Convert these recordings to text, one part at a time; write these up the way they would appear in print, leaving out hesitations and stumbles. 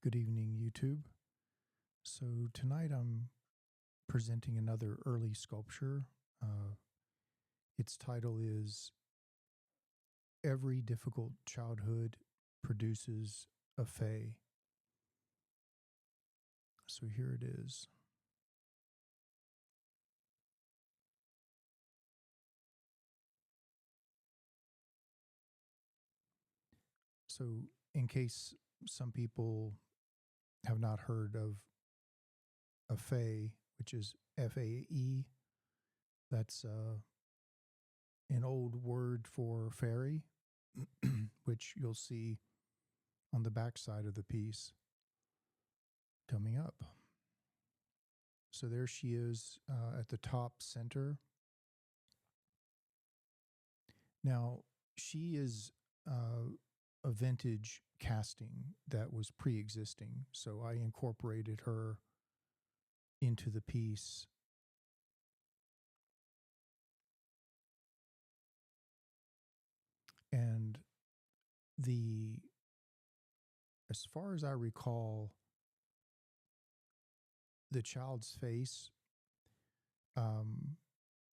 Good evening, YouTube. So tonight I'm presenting another early sculpture. Its title is Every Difficult Childhood Produces a Fae. So here it is. So in case some people have not heard of a fae, which is F-A-E, that's an old word for fairy, which you'll see on the back side of the piece coming up. So there she is at the top center. Now, she is a vintage casting that was pre-existing, so I incorporated her into the piece. And as far as I recall, the child's face,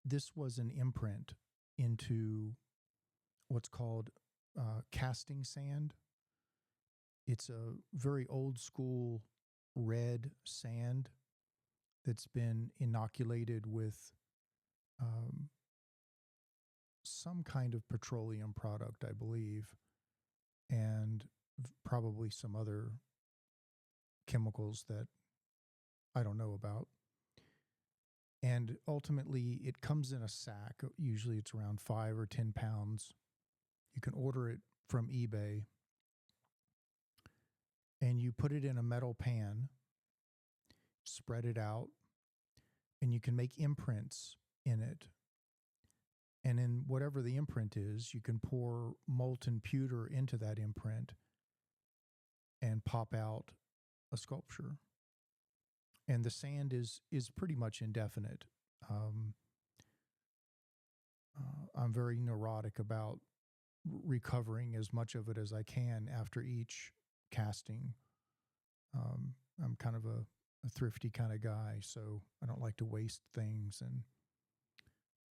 this was an imprint into what's called casting sand. It's a very old school red sand that's been inoculated with some kind of petroleum product, I believe, and probably some other chemicals that I don't know about. And ultimately, it comes in a sack. Usually it's around 5 or 10 pounds. You can order it from eBay. And you put it in a metal pan, spread it out, and you can make imprints in it. And in whatever the imprint is, you can pour molten pewter into that imprint and pop out a sculpture. And the sand is pretty much indefinite. I'm very neurotic about recovering as much of it as I can after each casting. I'm kind of a thrifty kind of guy, so I don't like to waste things. And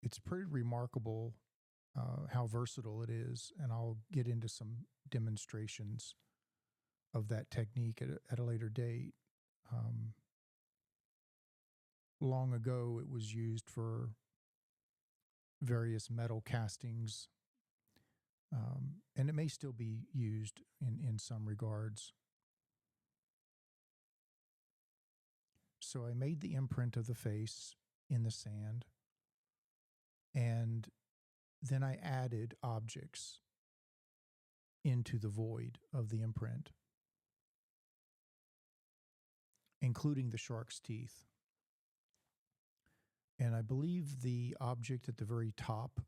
it's pretty remarkable how versatile it is. And I'll get into some demonstrations of that technique at a later date. Long ago, it was used for various metal castings, and it may still be used in some regards. So I made the imprint of the face in the sand, and then I added objects into the void of the imprint, including the shark's teeth. And I believe the object at the very top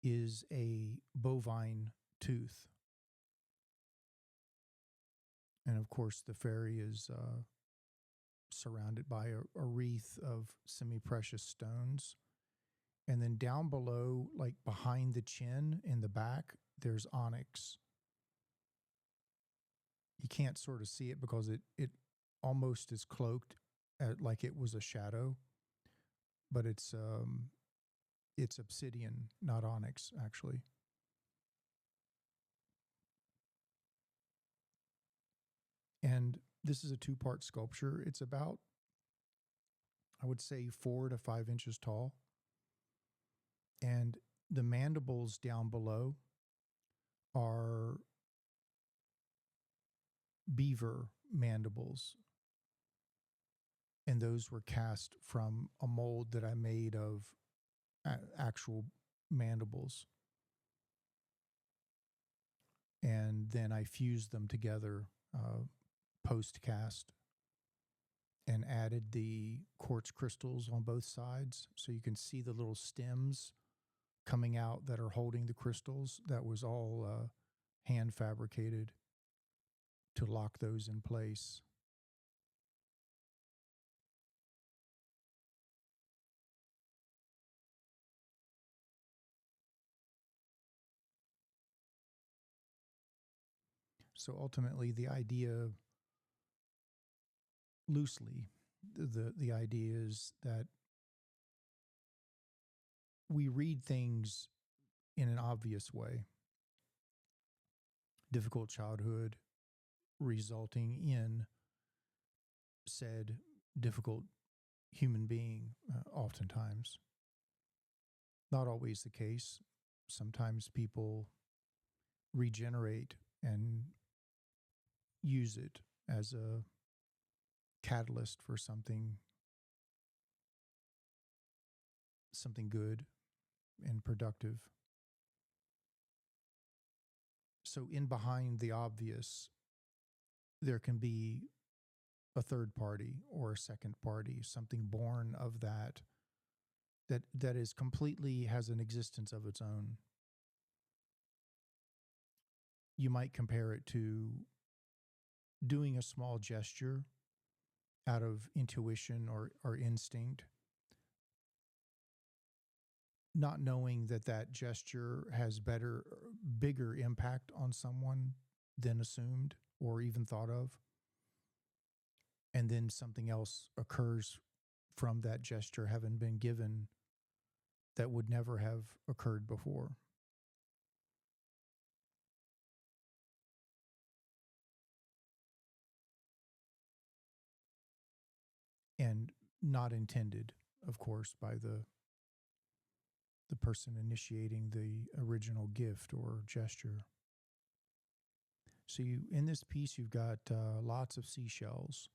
is a bovine tooth. And of course, the fairy is surrounded by a wreath of semi-precious stones. And then down below, like behind the chin in the back, there's onyx. You can't sort of see it because it almost is cloaked like it was a shadow. But it's obsidian, not onyx, actually. And this is a 2-part sculpture. It's about, I would say, 4 to 5 inches tall. And the mandibles down below are beaver mandibles. And those were cast from a mold that I made of actual mandibles. And then I fused them together post-cast and added the quartz crystals on both sides. So you can see the little stems coming out that are holding the crystals. That was all hand fabricated to lock those in place. So ultimately, the idea loosely, the idea is that we read things in an obvious way. Difficult childhood resulting in said difficult human being, oftentimes. Not always the case. Sometimes people regenerate and use it as a catalyst for something good and productive. So in behind the obvious, there can be a third party or a second party, something born of that is completely has an existence of its own. You might compare it to doing a small gesture out of intuition or instinct, not knowing that gesture has bigger impact on someone than assumed or even thought of. And then something else occurs from that gesture having been given that would never have occurred before. And not intended, of course, by the person initiating the original gift or gesture. So in this piece, you've got lots of seashells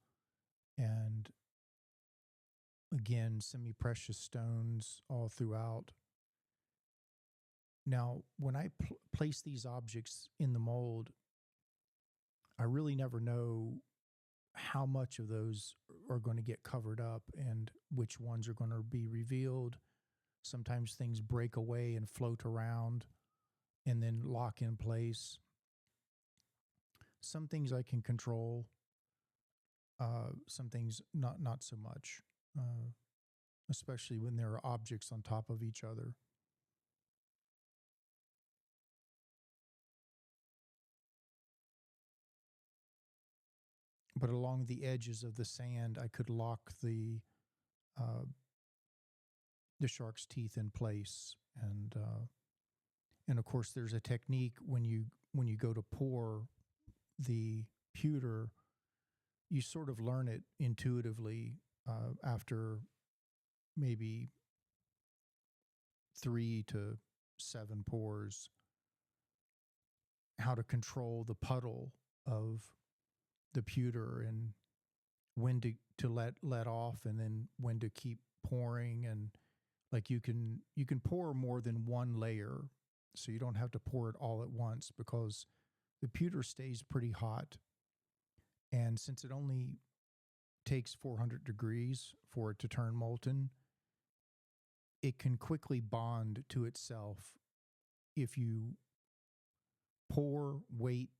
and, again, semi-precious stones all throughout. Now, when I place these objects in the mold, I really never know how much of those are going to get covered up and which ones are going to be revealed. Sometimes things break away and float around and then lock in place. Some things I can control, some things not so much, especially when there are objects on top of each other. But along the edges of the sand, I could lock the shark's teeth in place, and of course, there's a technique when you go to pour the pewter, you sort of learn it intuitively after maybe 3 to 7 pours, how to control the puddle of the pewter and when to let off and then when to keep pouring. And like you can pour more than one layer, so you don't have to pour it all at once because the pewter stays pretty hot. And since it only takes 400 degrees for it to turn molten, it can quickly bond to itself. If you pour, wait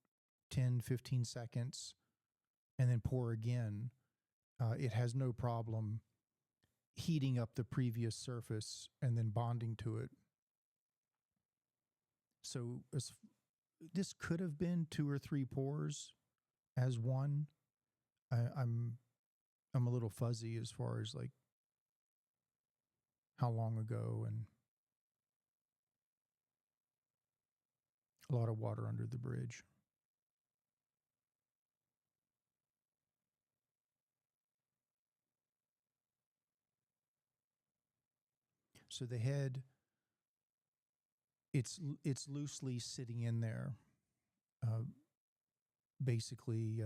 10, 15 seconds, and then pour again, it has no problem heating up the previous surface and then bonding to it. So this could have been 2 or 3 pours as one. I'm a little fuzzy as far as like how long ago, and a lot of water under the bridge. So the head, it's loosely sitting in there. Basically,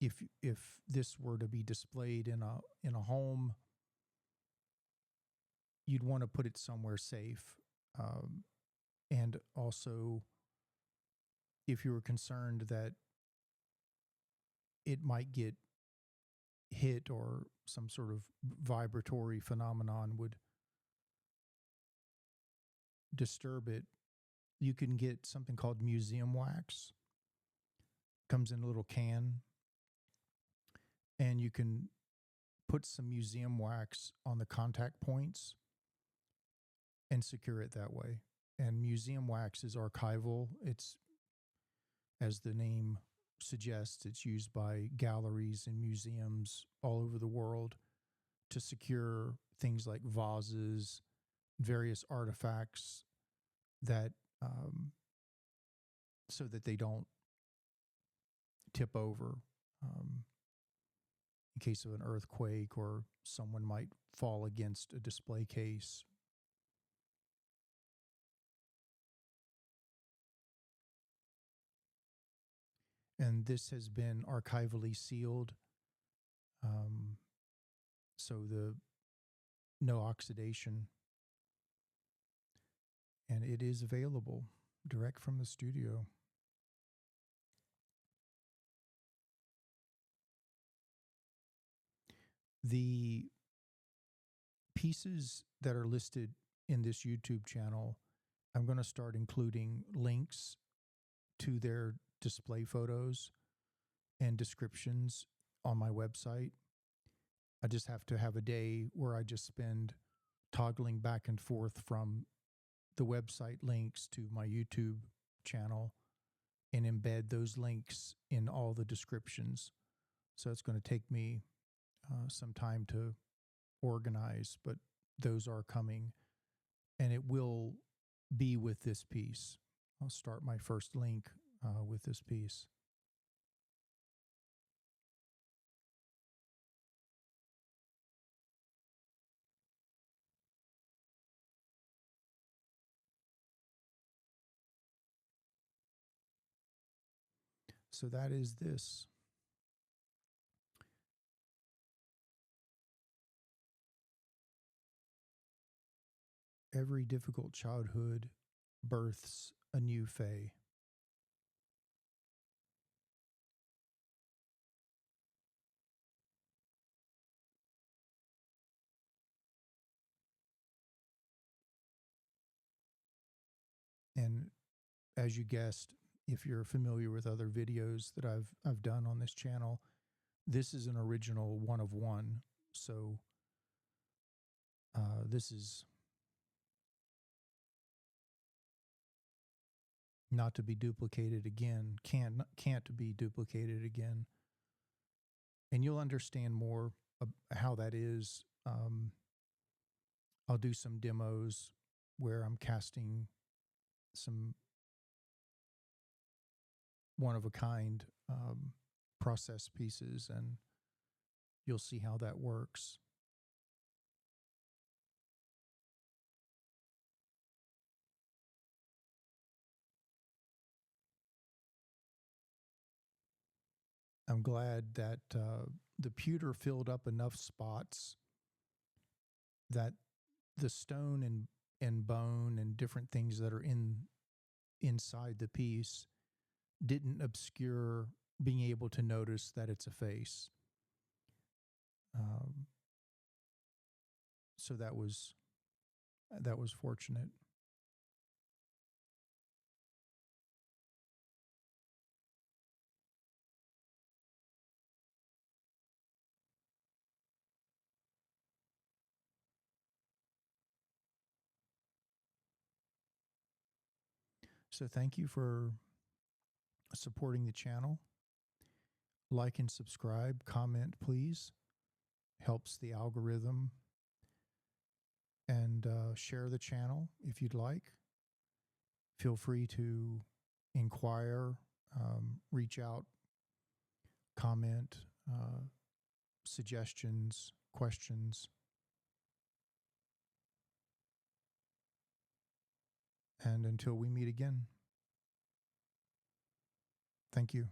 if this were to be displayed in a home, you'd want to put it somewhere safe, and also if you were concerned that it might get hit or some sort of vibratory phenomenon would disturb it, you can get something called museum wax. Comes in a little can, and you can put some museum wax on the contact points and secure it that way. And museum wax is archival. It's, as the name suggests it's used by galleries and museums all over the world to secure things like vases, various artifacts that so that they don't tip over in case of an earthquake, or someone might fall against a display case. And this has been archivally sealed, so the no oxidation, and it is available direct from the studio. The pieces that are listed in this YouTube channel, I'm going to start including links to their display photos and descriptions on my website. I just have to have a day where I just spend toggling back and forth from the website links to my YouTube channel and embed those links in all the descriptions. So it's going to take me some time to organize, but those are coming, and it will be with this piece. I'll start my first link with this piece. So that is this. Every difficult childhood births a new Fae. And as you guessed, if you're familiar with other videos that I've done on this channel, this is an original one of one. So this is not to be duplicated again, can't be duplicated again. And you'll understand more how that is. I'll do some demos where I'm casting some one-of-a-kind process pieces, and you'll see how that works. I'm glad that the pewter filled up enough spots that the stone and bone and different things that are inside the piece didn't obscure being able to notice that it's a face. So that was fortunate. So thank you for supporting the channel. Like and subscribe, comment, please. Helps the algorithm. And share the channel if you'd like. Feel free to inquire, reach out, comment, suggestions, questions. And until we meet again, thank you.